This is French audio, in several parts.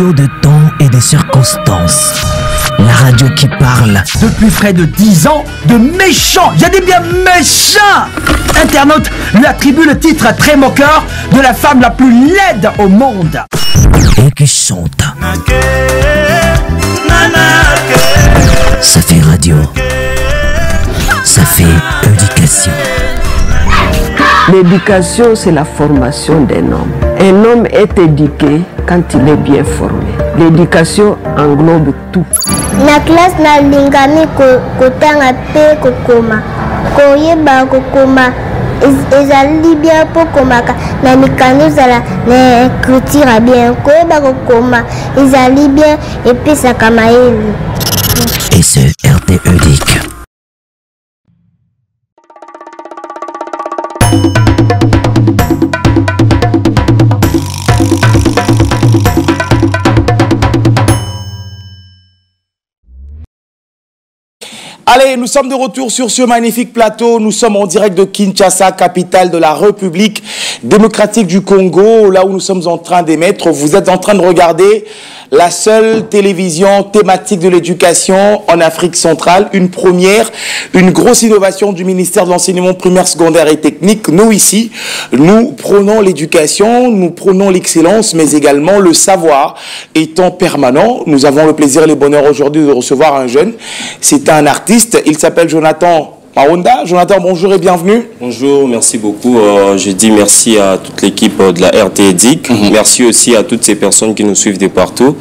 radio de temps et de circonstances. La radio qui parle. Depuis près de 10 ans, de méchants, j'ai dit bien méchants internautes lui attribuent le titre très moqueur de la femme la plus laide au monde. Et qui chante. Ça fait radio. Ça fait éducation. L'éducation, c'est la formation d'un homme. Un homme est éduqué quand il est bien formé. L'éducation englobe tout. Na classe na lingami kotanga pe kokoma. Koyeba kokoma ezali bien pour komaka na mikano zala na écriture bien. Koyeba kokoma ezali bien et puis ça kamaeli. Et ce RTEDIC. Allez, nous sommes de retour sur ce magnifique plateau. Nous sommes en direct de Kinshasa, capitale de la République démocratique du Congo, là où nous sommes en train d'émettre. Vous êtes en train de regarder la seule télévision thématique de l'éducation en Afrique centrale. Une première, une grosse innovation du ministère de l'enseignement primaire, secondaire et technique. Nous, ici, nous prônons l'éducation, nous prônons l'excellence, mais également le savoir étant permanent. Nous avons le plaisir et le bonheur aujourd'hui de recevoir un jeune. C'est un artiste, il s'appelle Jonathan Mahonda. Jonathan, bonjour et bienvenue. Bonjour, merci beaucoup. Je dis merci à toute l'équipe de la RTEDIC. Merci aussi à toutes ces personnes qui nous suivent de partout.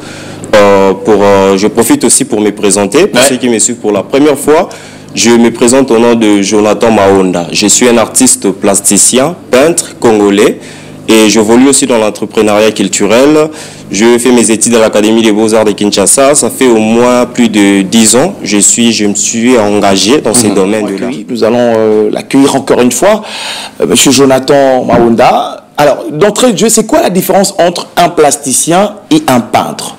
Je profite aussi pour me présenter. Pour ceux qui me suivent pour la première fois, je me présente au nom de Jonathan Mahonda. Je suis un artiste plasticien, peintre congolais. Et j'évolue aussi dans l'entrepreneuriat culturel. Je fais mes études à l'Académie des Beaux-Arts de Kinshasa. Ça fait au moins plus de 10 ans. Je me suis engagé dans ces domaines-là. Nous allons l'accueillir encore une fois. Monsieur Jonathan Mahonda. Alors, d'entrée de jeu, c'est quoi la différence entre un plasticien et un peintre?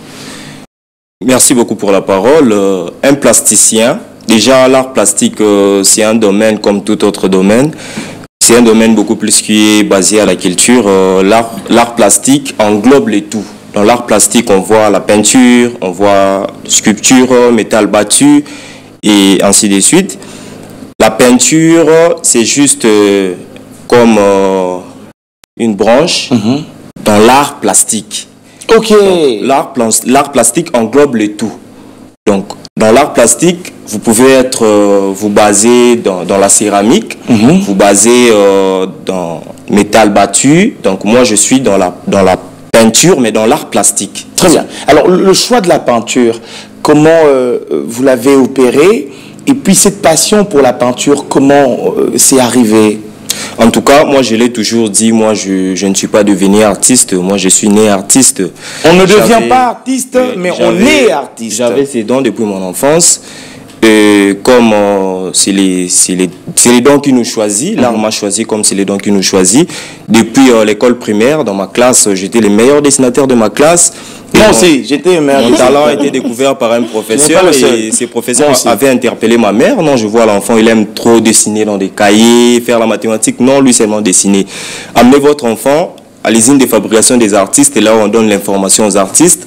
Merci beaucoup pour la parole. Un plasticien, déjà l'art plastique, c'est un domaine comme tout autre domaine. C'est un domaine beaucoup plus qui est basé à la culture. L'art plastique englobe les tout. Dans l'art plastique, on voit la peinture, on voit sculpture, métal battu et ainsi de suite. La peinture, c'est juste comme une branche dans l'art plastique. Ok. L'art plastique englobe le tout. Donc, dans l'art plastique, vous pouvez vous baser dans la céramique, vous basez dans métal battu. Donc moi, je suis dans la peinture, mais dans l'art plastique. Très bien. Alors, le choix de la peinture, comment vous l'avez opéré? Et puis, cette passion pour la peinture, comment c'est arrivé? En tout cas, moi, je l'ai toujours dit, moi, je ne suis pas devenu artiste. Moi, je suis né artiste. On ne devient pas artiste, mais on est artiste. J'avais ces dons depuis mon enfance. Comme c'est les dons qui nous choisissent, l'art m'a choisi comme c'est les dons qui nous choisissent. Depuis l'école primaire, dans ma classe, j'étais le meilleur dessinateur de ma classe. Moi aussi, j'étais Mon talent a été découvert par un professeur et ces professeurs avaient interpellé ma mère. Non, je vois l'enfant, il aime trop dessiner dans des cahiers, faire la mathématique. Non, lui seulement dessiner. Amenez votre enfant à l'usine de fabrication des artistes et là où on donne l'information aux artistes.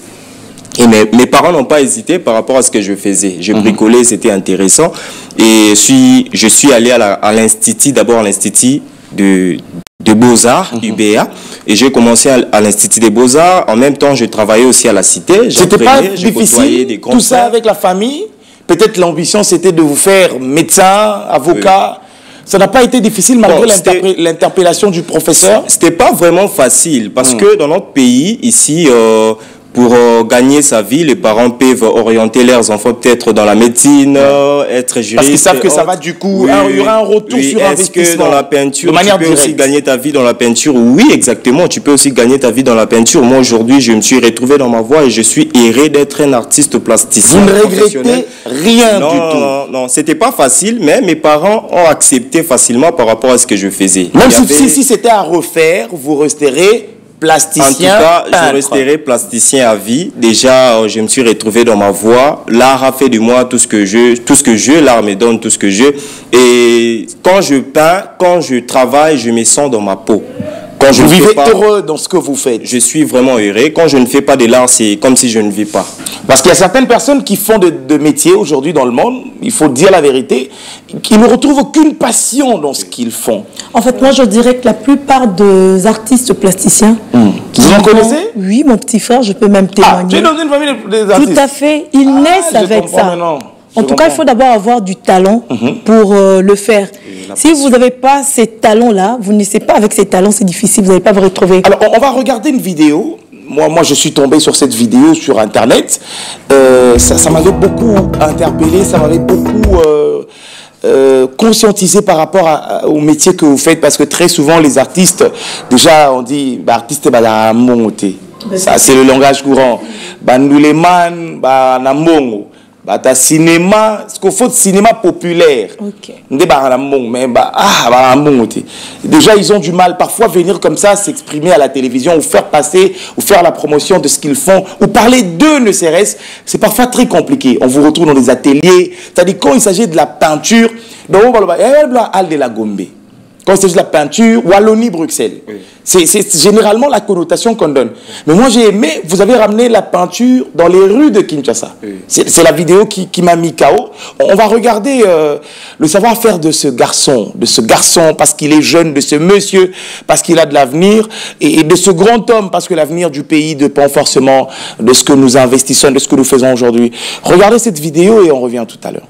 Et mes parents n'ont pas hésité par rapport à ce que je faisais. Je bricolais, c'était intéressant. Et je suis allé à l'institut, d'abord à l'institut de Beaux-Arts, UBA. Et j'ai commencé à l'Institut des Beaux-Arts. En même temps, je travaillais aussi à la Cité. C'était pas difficile, tout ça avec la famille? Peut-être l'ambition, c'était de vous faire médecin, avocat. Ça n'a pas été difficile malgré l'interpellation du professeur? C'était pas vraiment facile parce que dans notre pays, ici... pour gagner sa vie, les parents peuvent orienter leurs enfants peut-être dans la médecine, être juriste. Parce qu'ils savent que ça va du coup, il y aura un retour sur investissement. Est-ce que dans la peinture, tu peux aussi gagner ta vie dans la peinture? Oui, exactement, tu peux aussi gagner ta vie dans la peinture. Moi, aujourd'hui, je me suis retrouvé dans ma voie et je suis heureux d'être un artiste plasticien. Vous ne regrettez rien du tout? Non, c'était pas facile, mais mes parents ont accepté facilement par rapport à ce que je faisais. Même si c'était à refaire, vous resterez plasticien. En tout cas, je resterai plasticien à vie. Déjà, je me suis retrouvé dans ma voie. L'art a fait de moi tout ce que je, l'art me donne tout ce que je. Et quand je peins, quand je travaille, je me sens dans ma peau. Quand je vous vivez pas, heureux dans ce que vous faites? Je suis vraiment heureux. Quand je ne fais pas de l'art, c'est comme si je ne vis pas. Parce qu'il y a certaines personnes qui font de métiers aujourd'hui dans le monde, il faut dire la vérité, qui ne retrouvent aucune passion dans ce qu'ils font. En fait, moi, je dirais que la plupart des artistes plasticiens... Vous en connaissez? Oui, mon petit frère, je peux même témoigner. Tu es dans une famille des artistes? Tout à fait. Ils naissent avec ça. En tout cas, il faut d'abord avoir du talent pour le faire. Si vous n'avez pas ces talents-là, vous ne naissez pas avec ces talents, c'est difficile, vous n'allez pas vous retrouver. Alors, on va regarder une vidéo. Moi, je suis tombé sur cette vidéo sur Internet. Ça m'avait beaucoup interpellé, ça m'avait beaucoup conscientisé par rapport au métier que vous faites. Parce que très souvent, les artistes, déjà, on dit, artiste, la monté. Ça, c'est le langage courant. Bandouleman, namongo. Ta cinéma, ce qu'il faut de cinéma populaire. Déjà, ils ont du mal parfois venir comme ça, s'exprimer à la télévision ou faire passer, ou faire la promotion de ce qu'ils font, ou parler d'eux ne serait-ce. C'est parfois très compliqué. On vous retrouve dans des ateliers. C'est-à-dire quand il s'agit de la peinture, quand c'est de la peinture, Wallonie-Bruxelles. Oui. C'est généralement la connotation qu'on donne. Mais moi, j'ai aimé, vous avez ramené la peinture dans les rues de Kinshasa. Oui. C'est la vidéo qui m'a mis KO. On va regarder le savoir-faire de ce garçon parce qu'il est jeune, de ce monsieur, parce qu'il a de l'avenir, et de ce grand homme, parce que l'avenir du pays dépend forcément de ce que nous investissons, de ce que nous faisons aujourd'hui. Regardez cette vidéo et on revient tout à l'heure.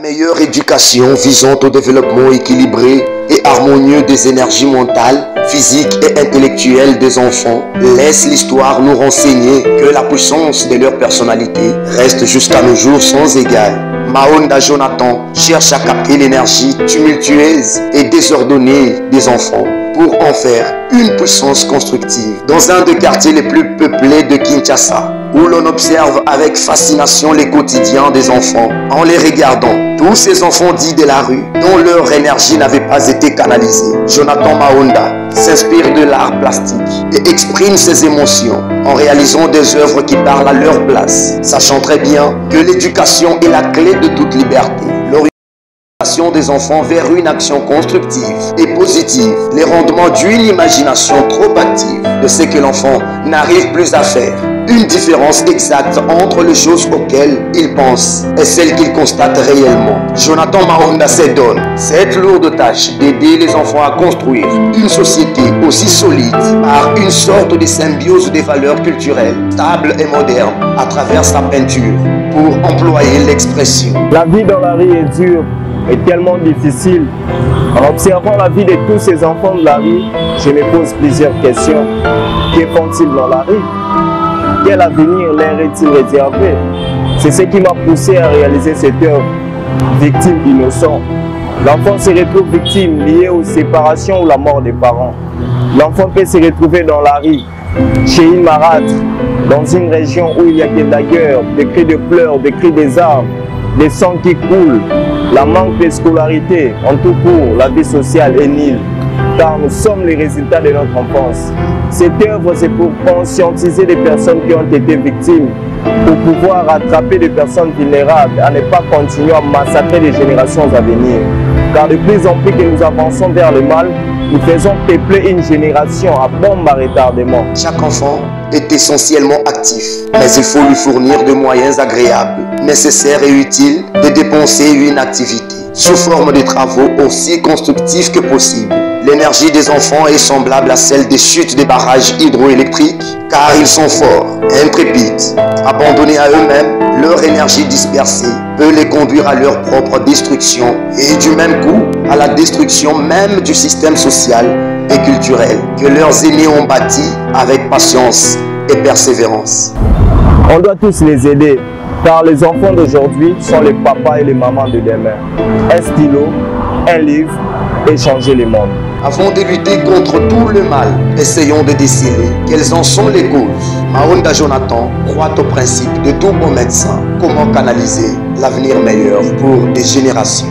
Meilleure éducation visant au développement équilibré et harmonieux des énergies mentales, physiques et intellectuelles des enfants laisse l'histoire nous renseigner que la puissance de leur personnalité reste jusqu'à nos jours sans égal. Maonda Jonathan cherche à capter l'énergie tumultueuse et désordonnée des enfants pour en faire une puissance constructive. Dans un des quartiers les plus peuplés de Kinshasa, où l'on observe avec fascination les quotidiens des enfants, en les regardant, tous ces enfants dits de la rue, dont leur énergie n'avait pas été canalisée. Jonathan Maonda s'inspire de l'art plastique et exprime ses émotions en réalisant des œuvres qui parlent à leur place, sachant très bien que l'éducation est la clé de toute liberté. L'orientation des enfants vers une action constructive et positive, les rendements d'une imagination trop active de ce que l'enfant n'arrive plus à faire. Une différence exacte entre les choses auxquelles il pense et celles qu'il constate réellement. Jonathan Maonda se donne cette lourde tâche d'aider les enfants à construire une société aussi solide par une sorte de symbiose des valeurs culturelles, stable et moderne à travers sa peinture, pour employer l'expression. La vie dans la rue est dure et tellement difficile. En observant la vie de tous ces enfants de la rue, je me pose plusieurs questions. Que font-ils dans la rue? Quel avenir leur est-il réservé? C'est ce qui m'a poussé à réaliser cette œuvre, Victime innocent. L'enfant se retrouve victime liée aux séparations ou la mort des parents. L'enfant peut se retrouver dans la rue, chez une marâtre, dans une région où il y a de la guerre, des cris de pleurs, des cris des armes, des sangs qui coulent, la manque de scolarité, en tout court, la vie sociale est nulle, car nous sommes les résultats de notre enfance. Cette œuvre, c'est pour conscientiser les personnes qui ont été victimes, pour pouvoir rattraper les personnes vulnérables, à ne pas continuer à massacrer les générations à venir. Car de plus en plus que nous avançons vers le mal, nous faisons peupler une génération à bombe à retardement. Chaque enfant est essentiellement actif, mais il faut lui fournir de moyens agréables, nécessaires et utiles de dépenser une activité, sous forme de travaux aussi constructifs que possible. L'énergie des enfants est semblable à celle des chutes des barrages hydroélectriques, car ils sont forts, intrépides. Abandonnés à eux-mêmes, leur énergie dispersée peut les conduire à leur propre destruction et du même coup à la destruction même du système social et culturel que leurs aînés ont bâti avec patience et persévérance. On doit tous les aider, car les enfants d'aujourd'hui sont les papas et les mamans de demain. Un stylo, un livre et changer le monde. Avant de lutter contre tout le mal, essayons de déceler quelles en sont les causes. Maonda Jonathan croit au principe de tout bon médecin. Comment canaliser l'avenir meilleur pour des générations.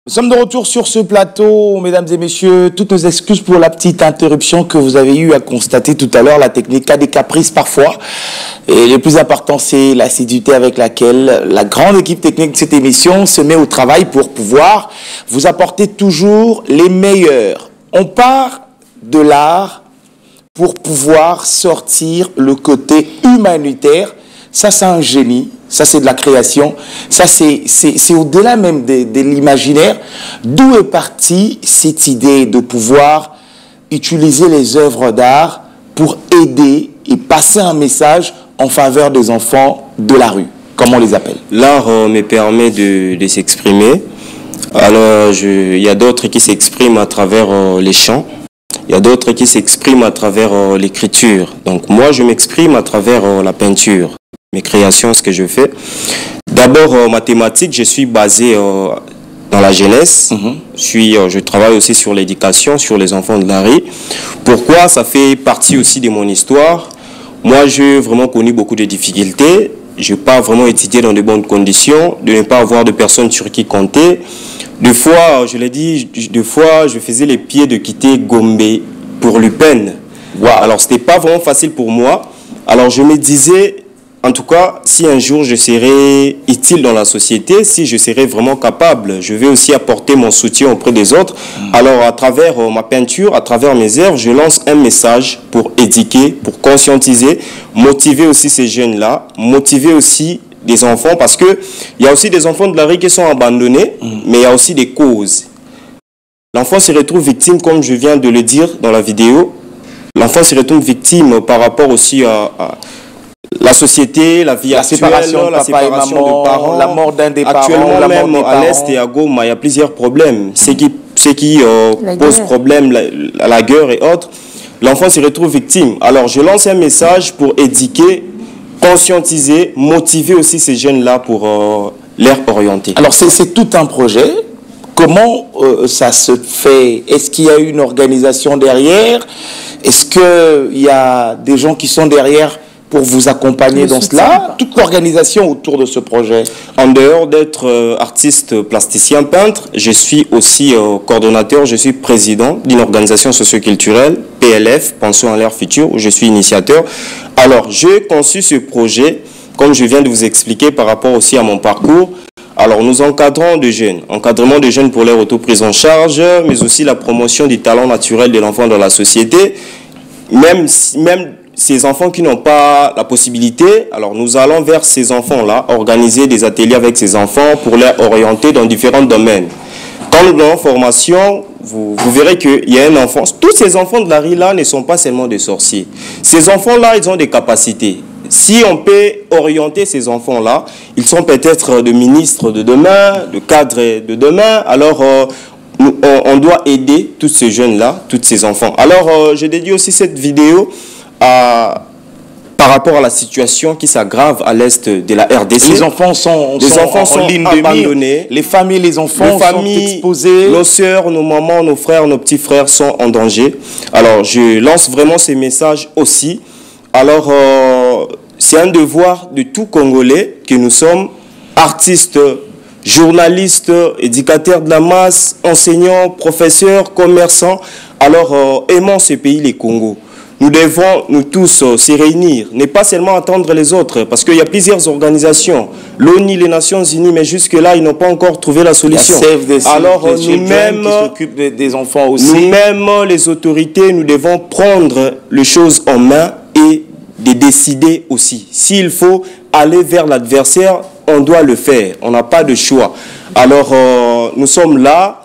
Nous sommes de retour sur ce plateau, mesdames et messieurs. Toutes nos excuses pour la petite interruption que vous avez eu à constater tout à l'heure. La technique a des caprices parfois. Et le plus important, c'est l'assiduité avec laquelle la grande équipe technique de cette émission se met au travail pour pouvoir vous apporter toujours les meilleurs. On part de l'art pour pouvoir sortir le côté humanitaire. Ça, c'est un génie. Ça, c'est de la création. Ça, c'est au-delà même de l'imaginaire. D'où est partie cette idée de pouvoir utiliser les œuvres d'art pour aider et passer un message en faveur des enfants de la rue? Comment on les appelle? L'art me permet de s'exprimer. Alors, il y a d'autres qui s'expriment à travers les chants. Il y a d'autres qui s'expriment à travers l'écriture. Donc, moi, je m'exprime à travers la peinture. Mes créations, ce que je fais. D'abord, mathématiques, je suis basé dans la jeunesse. Je travaille aussi sur l'éducation, sur les enfants de la rue. Pourquoi? Ça fait partie aussi de mon histoire. Moi, j'ai vraiment connu beaucoup de difficultés. Je n'ai pas vraiment étudié dans de bonnes conditions, de ne pas avoir de personnes sur qui compter. Des fois, je l'ai dit, des fois, je faisais les pieds de quitter Gombe pour l'UPEN. Wow. Alors, ce n'était pas vraiment facile pour moi. Alors, je me disais... En tout cas, si un jour je serai utile dans la société, si je serai vraiment capable, je vais aussi apporter mon soutien auprès des autres. Alors, à travers ma peinture, à travers mes œuvres, je lance un message pour éduquer, pour conscientiser, motiver aussi ces jeunes-là, motiver aussi des enfants, parce qu'il y a aussi des enfants de la rue qui sont abandonnés, mais il y a aussi des causes. L'enfant se retrouve victime, comme je viens de le dire dans la vidéo. L'enfant se retrouve victime par rapport aussi à la société, la vie actuelle, la séparation de parents, la mort d'un des parents. Actuellement, même à l'Est et à Goma, il y a plusieurs problèmes. Ce qui pose problème, la guerre et autres, l'enfant se retrouve victime. Alors, je lance un message pour éduquer, conscientiser, motiver aussi ces jeunes-là pour les orienter. Alors, c'est tout un projet. Comment ça se fait? Est-ce qu'il y a une organisation derrière? Est-ce qu'il y a des gens qui sont derrière pour vous accompagner dans cela? Toute l'organisation autour de ce projet. En dehors d'être artiste plasticien peintre, je suis aussi coordonnateur, je suis président d'une organisation socioculturelle, PLF, Pension à l'ère future, où je suis initiateur. Alors, j'ai conçu ce projet, comme je viens de vous expliquer par rapport aussi à mon parcours. Alors, nous encadrons de jeunes, encadrement de jeunes pour leur auto-prise en charge, mais aussi la promotion du talent naturel de l'enfant dans la société, même ces enfants qui n'ont pas la possibilité, alors nous allons vers ces enfants-là, organiser des ateliers avec ces enfants pour les orienter dans différents domaines. Quand nous donnons formation, vous verrez qu'il y a un enfant. Tous ces enfants de la rue-là ne sont pas seulement des sorciers. Ces enfants-là, ils ont des capacités. Si on peut orienter ces enfants-là, ils sont peut-être de ministres de demain, de cadres de demain, alors on doit aider tous ces jeunes-là, tous ces enfants. Alors, je dédie aussi cette vidéo par rapport à la situation qui s'aggrave à l'est de la RDC. Les enfants sont en ligne de mire. Les familles, les enfants sont exposés. Nos sœurs, nos mamans, nos frères, nos petits frères sont en danger. Alors, je lance vraiment ces messages aussi. Alors, c'est un devoir de tout Congolais que nous sommes artistes, journalistes, éducateurs de la masse, enseignants, professeurs, commerçants. Alors, aimons ce pays, les Congos. Nous devons, nous tous, se réunir, ne pas seulement attendre les autres, parce qu'il y a plusieurs organisations, l'ONU, les Nations Unies, mais jusque-là, ils n'ont pas encore trouvé la solution. Alors, nous-mêmes, qui s'occupent des enfants aussi. Nous-mêmes, les autorités, nous devons prendre les choses en main et de décider aussi. S'il faut aller vers l'adversaire, on doit le faire. On n'a pas de choix. Alors, nous sommes là.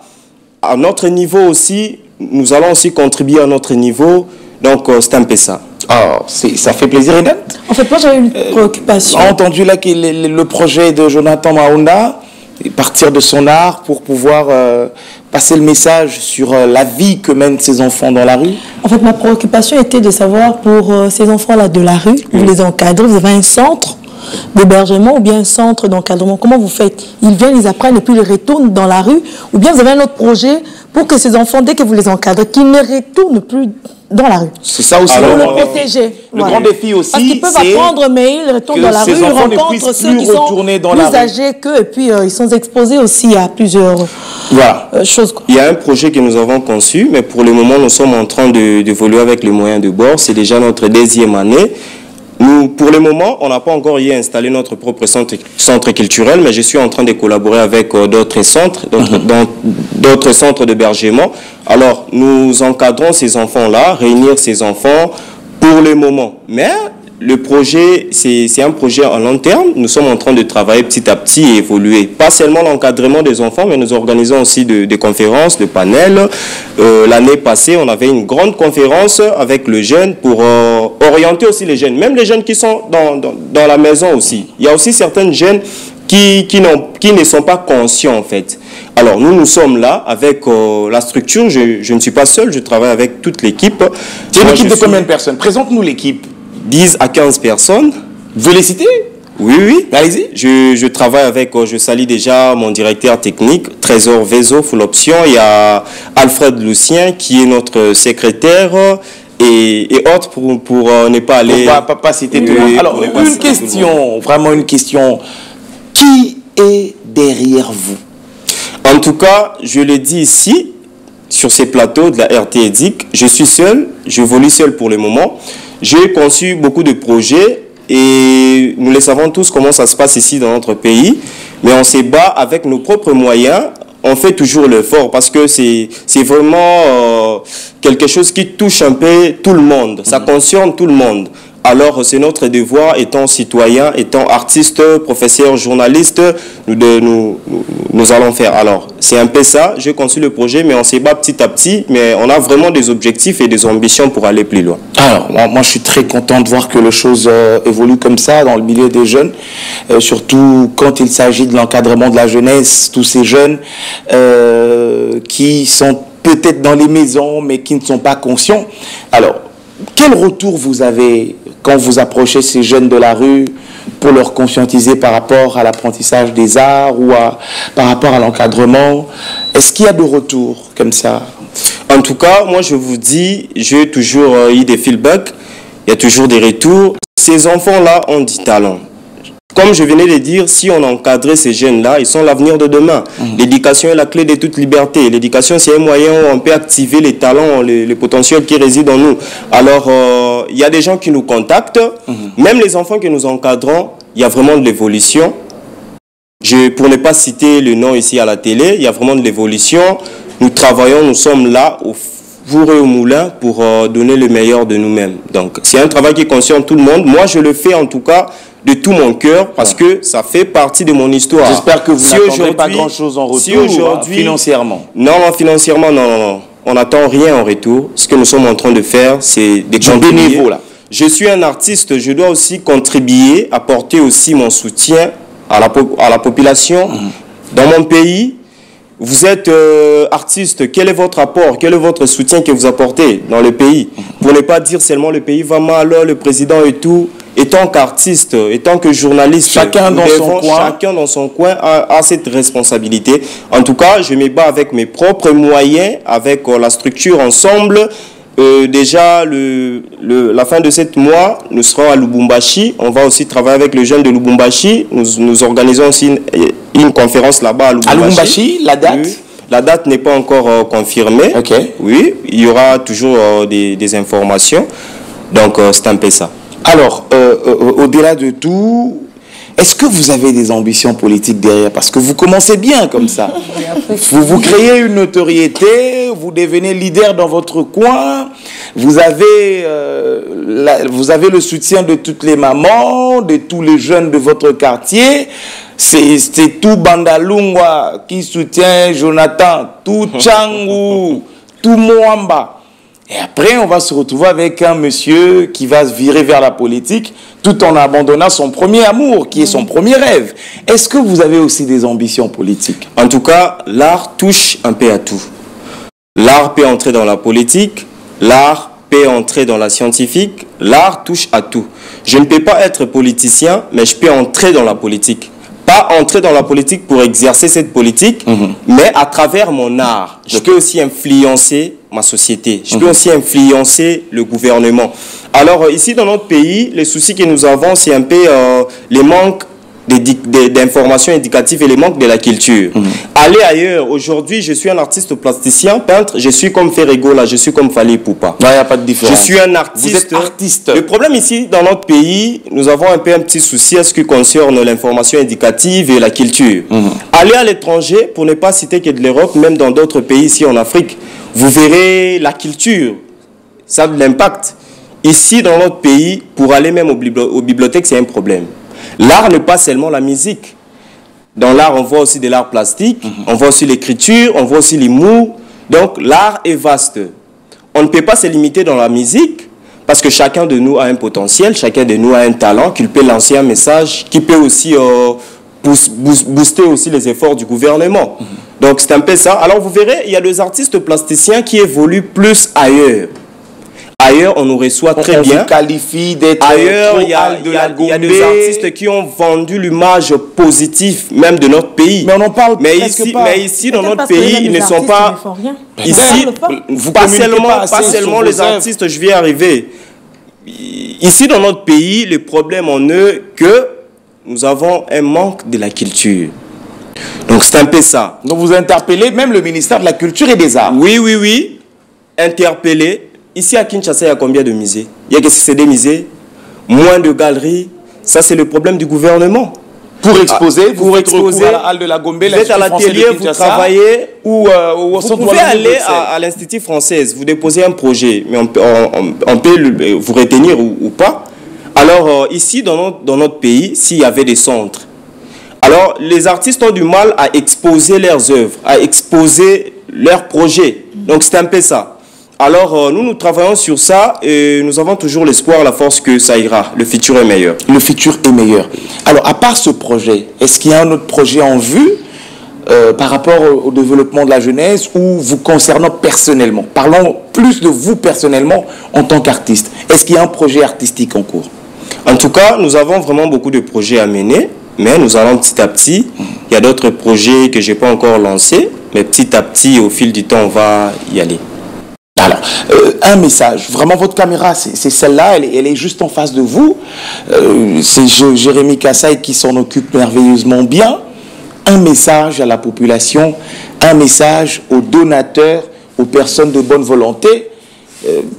À notre niveau aussi, nous allons aussi contribuer à notre niveau. Donc, c'est un peu ça. Alors, ça fait plaisir, Eden. En fait, moi, j'avais une préoccupation. On a entendu là que le projet de Jonathan Maonda, partir de son art pour pouvoir passer le message sur la vie que mènent ces enfants dans la rue. En fait, ma préoccupation était de savoir pour ces enfants-là de la rue, vous les encadrez, vous avez un centre d'hébergement ou bien un centre d'encadrement. Comment vous faites? Ils viennent, ils apprennent et puis ils retournent dans la rue, ou bien vous avez un autre projet pour que ces enfants, dès que vous les encadrez, qu'ils ne retournent plus dans la rue. C'est ça aussi. Alors, le protéger. Le grand défi aussi, parce qu'ils peuvent apprendre, mais ils retournent dans la rue, ils rencontrent ceux qui sont plus âgés qu'eux, et puis ils sont exposés aussi à plusieurs chose, quoi. Il y a un projet que nous avons conçu, mais pour le moment, nous sommes en train d'évoluer avec les moyens de bord. C'est déjà notre 2e année. Nous, pour le moment, on n'a pas encore installé notre propre centre culturel, mais je suis en train de collaborer avec d'autres centres, d'autres centres d'hébergement. Alors, nous encadrons ces enfants-là, réunir ces enfants pour le moment. Mais le projet, c'est un projet à long terme. Nous sommes en train de travailler petit à petit et évoluer. Pas seulement l'encadrement des enfants, mais nous organisons aussi des conférences, des panels. L'année passée, on avait une grande conférence avec les jeunes pour orienter aussi les jeunes. Même les jeunes qui sont dans la maison aussi. Il y a aussi certains jeunes qui ne sont pas conscients, en fait. Alors, nous sommes là avec la structure. Je ne suis pas seul, je travaille avec toute l'équipe. C'est une équipe de combien de personnes? Présente-nous l'équipe. 10 à 15 personnes. Vous les citez? Oui, oui. Allez-y. Je travaille avec, je salue déjà mon directeur technique, Trésor Vezo, full option. Il y a Alfred Lucien qui est notre secrétaire et autres pour ne pas aller... On va pas citer tout le monde. Alors, une question, vraiment une question. Qui est derrière vous? En tout cas, je le dis ici, sur ces plateaux de la RTEDIC, je suis seul, j'évolue seul pour le moment. J'ai conçu beaucoup de projets et nous le savons tous comment ça se passe ici dans notre pays. Mais on se bat avec nos propres moyens. On fait toujours l'effort parce que c'est vraiment quelque chose qui touche un peu tout le monde. Ça concerne tout le monde. Alors, c'est notre devoir, étant citoyen, étant artiste, professeur, journaliste, nous allons faire. Alors, c'est un peu ça. J'ai conçu le projet, mais on se bat petit à petit. Mais on a vraiment des objectifs et des ambitions pour aller plus loin. Alors, moi je suis très content de voir que les choses évoluent comme ça dans le milieu des jeunes. Surtout quand il s'agit de l'encadrement de la jeunesse, tous ces jeunes qui sont peut-être dans les maisons, mais qui ne sont pas conscients. Alors, quel retour vous avez quand vous approchez ces jeunes de la rue pour leur conscientiser par rapport à l'apprentissage des arts ou par rapport à l'encadrement? Est-ce qu'il y a de retours comme ça? En tout cas, moi je vous dis, j'ai toujours eu des feedbacks, il y a toujours des retours. Ces enfants-là ont du talent. Comme je venais de dire, si on encadrait ces jeunes-là, ils sont l'avenir de demain. L'éducation est la clé de toute liberté. L'éducation, c'est un moyen où on peut activer les talents, les potentiels qui résident en nous. Alors, il y a des gens qui nous contactent. Même les enfants que nous encadrons, il y a vraiment de l'évolution. Pour ne pas citer le nom ici à la télé, il y a vraiment de l'évolution. Nous travaillons, nous sommes là au four et au moulin pour donner le meilleur de nous-mêmes. Donc, c'est un travail qui concerne tout le monde. Moi, je le fais en tout cas de tout mon cœur parce que ça fait partie de mon histoire. J'espère que vous n'attendrez pas grand-chose en retour, financièrement. Non, financièrement, non. On n'attend rien en retour. Ce que nous sommes en train de faire, c'est des bénévoles. Je suis un artiste, je dois aussi contribuer, apporter aussi mon soutien à la population. Dans mon pays, vous êtes artiste, quel est votre apport, quel est votre soutien que vous apportez dans le pays? Pour ne pas dire seulement le pays va mal, le président et tout. Étant qu'artiste, étant que journaliste, chacun dans son coin a cette responsabilité. En tout cas, je me bats avec mes propres moyens, avec la structure ensemble. Déjà, la fin de ce mois, nous serons à Lubumbashi. On va aussi travailler avec les jeunes de Lubumbashi. Nous organisons aussi une conférence là-bas à Lubumbashi. À Lubumbashi, la date? Oui. La date n'est pas encore confirmée. Oui, il y aura toujours des informations. Donc, c'est un peu ça. Alors, au-delà de tout, est-ce que vous avez des ambitions politiques derrière? Parce que vous commencez bien comme ça. Vous créez une notoriété, vous devenez leader dans votre coin, vous avez le soutien de toutes les mamans, de tous les jeunes de votre quartier. C'est tout Bandalungwa qui soutient Jonathan, tout Tchangou, tout Mwamba. Et après, on va se retrouver avec un monsieur qui va se virer vers la politique tout en abandonnant son premier amour, qui est son premier rêve. Est-ce que vous avez aussi des ambitions politiques? En tout cas, l'art touche un peu à tout. L'art peut entrer dans la politique, l'art peut entrer dans la scientifique, l'art touche à tout. Je ne peux pas être politicien, mais je peux entrer dans la politique. Pas entrer dans la politique pour exercer cette politique, mais à travers mon art, je peux aussi influencer ma société. Je peux aussi influencer le gouvernement. Alors ici dans notre pays, les soucis que nous avons, c'est un peu les manques d'informations éducatives et les manques de la culture. Aller ailleurs, aujourd'hui, je suis un artiste plasticien, peintre, je suis comme Ferrego, là, je suis comme Fally Ipupa. Il n'y a pas de différence. Je suis un artiste. Vous êtes artiste. Le problème ici, dans notre pays, nous avons un petit souci à ce qui concerne l'information éducative et la culture. Aller à l'étranger, pour ne pas citer que de l'Europe, même dans d'autres pays ici en Afrique, vous verrez la culture, ça a de l'impact. Ici, dans notre pays, pour aller même aux bibliothèques, c'est un problème. L'art n'est pas seulement la musique. Dans l'art, on voit aussi de l'art plastique, on voit aussi l'écriture, on voit aussi l'humour. Donc, l'art est vaste. On ne peut pas se limiter dans la musique, parce que chacun de nous a un potentiel, chacun de nous a un talent, qu'il peut lancer un message, qui peut aussi booster aussi les efforts du gouvernement. Donc, c'est un peu ça. Alors, vous verrez, il y a des artistes plasticiens qui évoluent plus ailleurs. Ailleurs, on nous reçoit très bien. On qualifie d'être ailleurs, il y a des artistes qui ont vendu l'image positive même de notre pays. Mais on en parle mais ici, dans notre pays, ils ne sont pas... Ici, pas seulement les artistes, je vais arriver. Ici, dans notre pays, le problème en eux que nous avons un manque de la culture. Donc, c'est un peu ça. Donc, vous interpellez même le ministère de la Culture et des Arts. Oui. Interpellé. Ici à Kinshasa, il y a combien de musées? Il y a que c'est des musées, moins de galeries. Ça, c'est le problème du gouvernement. Pour exposer, vous faites recours à la halle de la Gombe, vous êtes à l'atelier, vous travaillez, ou vous pouvez aller à l'Institut français, vous déposez un projet, mais on peut vous retenir ou pas. Alors, ici, dans notre pays, s'il y avait des centres, alors les artistes ont du mal à exposer leurs œuvres, à exposer leurs projets. Donc, c'est un peu ça. Alors, nous travaillons sur ça et nous avons toujours l'espoir, la force que ça ira. Le futur est meilleur. Le futur est meilleur. Alors, à part ce projet, est-ce qu'il y a un autre projet en vue par rapport au développement de la jeunesse ou vous concernant personnellement? Parlons plus de vous personnellement en tant qu'artiste. Est-ce qu'il y a un projet artistique en cours? En tout cas, nous avons vraiment beaucoup de projets à mener, mais nous allons petit à petit. Il y a d'autres projets que je n'ai pas encore lancés, mais petit à petit, au fil du temps, on va y aller. Alors, un message, vraiment votre caméra, c'est celle-là, elle est juste en face de vous. C'est Jérémy Kassaï qui s'en occupe merveilleusement bien. Un message à la population, un message aux donateurs, aux personnes de bonne volonté.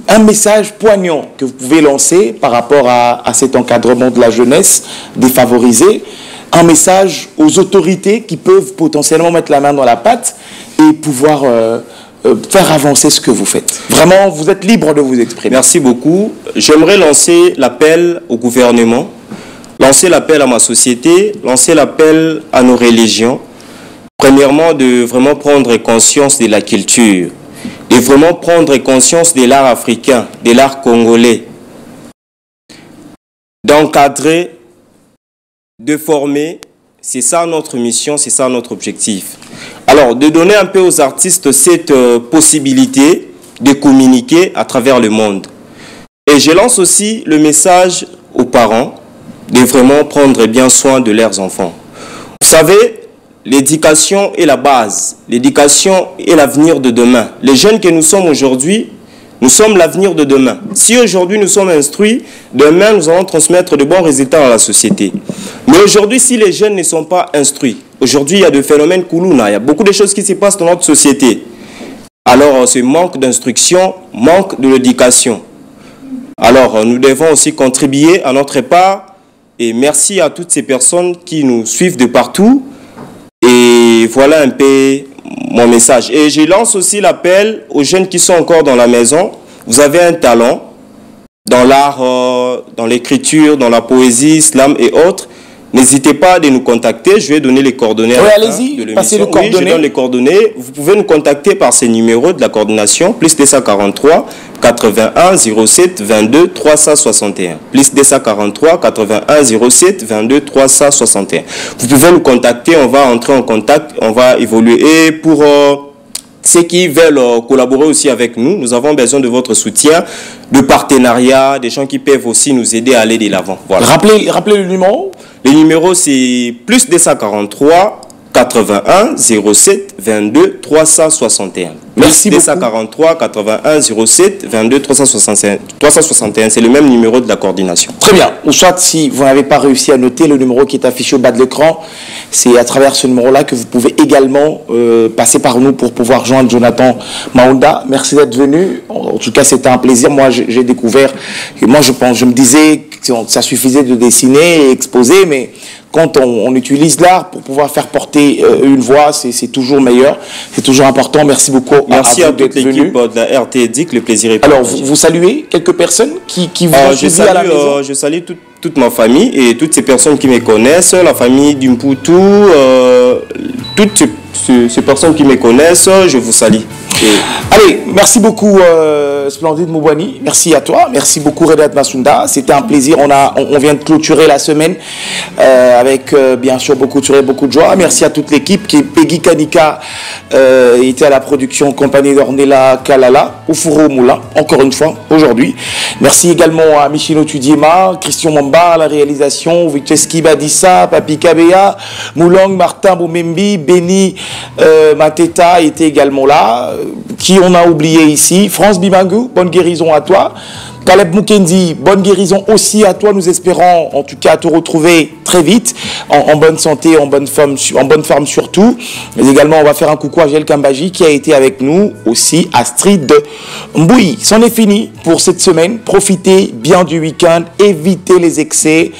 Un message poignant que vous pouvez lancer par rapport à cet encadrement de la jeunesse défavorisée. Un message aux autorités qui peuvent potentiellement mettre la main dans la pâte et pouvoir... faire avancer ce que vous faites. Vraiment, vous êtes libre de vous exprimer. Merci beaucoup. J'aimerais lancer l'appel au gouvernement, lancer l'appel à ma société, lancer l'appel à nos religions. Premièrement, de vraiment prendre conscience de la culture, de vraiment prendre conscience de l'art africain, de l'art congolais, d'encadrer, de former. C'est ça notre mission, c'est ça notre objectif. Alors, de donner un peu aux artistes cette possibilité de communiquer à travers le monde. Et je lance aussi le message aux parents de vraiment prendre bien soin de leurs enfants. Vous savez, l'éducation est la base. L'éducation est l'avenir de demain. Les jeunes que nous sommes aujourd'hui, nous sommes l'avenir de demain. Si aujourd'hui nous sommes instruits, demain nous allons transmettre de bons résultats à la société. Mais aujourd'hui, si les jeunes ne sont pas instruits, aujourd'hui il y a des phénomènes Koulouna, il y a beaucoup de choses qui se passent dans notre société. Alors ce manque d'instruction, manque de l'éducation. Alors nous devons aussi contribuer à notre part et merci à toutes ces personnes qui nous suivent de partout. Et voilà un peu mon message. Et je lance aussi l'appel aux jeunes qui sont encore dans la maison. Vous avez un talent dans l'art, dans l'écriture, dans la poésie, slam et autres. N'hésitez pas à nous contacter. Je vais donner les coordonnées. Oui, allez-y, passez les coordonnées. Oui, je donne les coordonnées. Vous pouvez nous contacter par ces numéros de la coordination. Plus 243 81 07 22 361. Plus 243 81 07 22 361. Vous pouvez nous contacter. On va entrer en contact. On va évoluer. Et pour ceux qui veulent collaborer aussi avec nous, nous avons besoin de votre soutien, de partenariat, des gens qui peuvent aussi nous aider à aller de l'avant. Voilà. Rappelez le numéro. Le numéro, c'est plus 243 81 07 22 361. Merci beaucoup. 243 81 07 22 361. C'est le même numéro de la coordination. Très bien. Ou soit, si vous n'avez pas réussi à noter le numéro qui est affiché au bas de l'écran, c'est à travers ce numéro-là que vous pouvez également passer par nous pour pouvoir joindre Jonathan Maunda. Merci d'être venu. En tout cas, c'était un plaisir. Moi, j'ai découvert, et moi, je me disais que ça suffisait de dessiner et exposer, mais quand on utilise l'art pour pouvoir faire porter une voix, c'est toujours meilleur, c'est toujours important. Merci beaucoup. Merci à toute l'équipe de la RTDIC, le plaisir est partagé. Alors, vous saluez quelques personnes qui vous ont suivi à la maison? Je salue toute ma famille et toutes ces personnes qui me connaissent, la famille d'Umputu, toutes ces personnes qui me connaissent, je vous salue. Allez, merci beaucoup Splendide Moubouani, merci à toi, merci beaucoup Redat Massounda, c'était un plaisir, on vient de clôturer la semaine avec bien sûr beaucoup de joie. Merci à toute l'équipe qui Peggy Kanika était à la production, compagnie d'Ornella Kalala, au Fourreau Moulin, encore une fois aujourd'hui. Merci également à Michino Tudiema, Christian Mamba à la réalisation, Witcheski Badissa, Papi Kabea, Moulang, Martin Boumembi, Benny Mateta était également là. Qui on a oublié ici? France Bimangou, bonne guérison à toi. Caleb Mukendi, bonne guérison aussi à toi. Nous espérons en tout cas te retrouver très vite, en bonne santé, en bonne forme surtout. Mais également, on va faire un coucou à Gel Kambaji qui a été avec nous aussi, Astrid Mbouyi. C'en est fini pour cette semaine. Profitez bien du week-end, évitez les excès.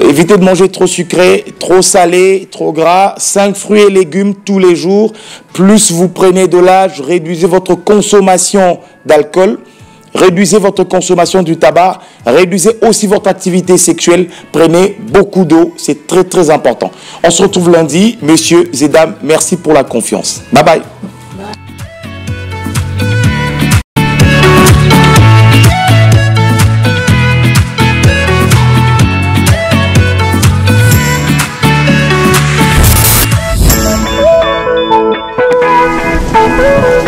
Évitez de manger trop sucré, trop salé, trop gras. 5 fruits et légumes tous les jours. Plus vous prenez de l'âge, réduisez votre consommation d'alcool. Réduisez votre consommation du tabac. Réduisez aussi votre activité sexuelle. Prenez beaucoup d'eau. C'est très très important. On se retrouve lundi. Messieurs et dames, merci pour la confiance. Bye bye. Bye.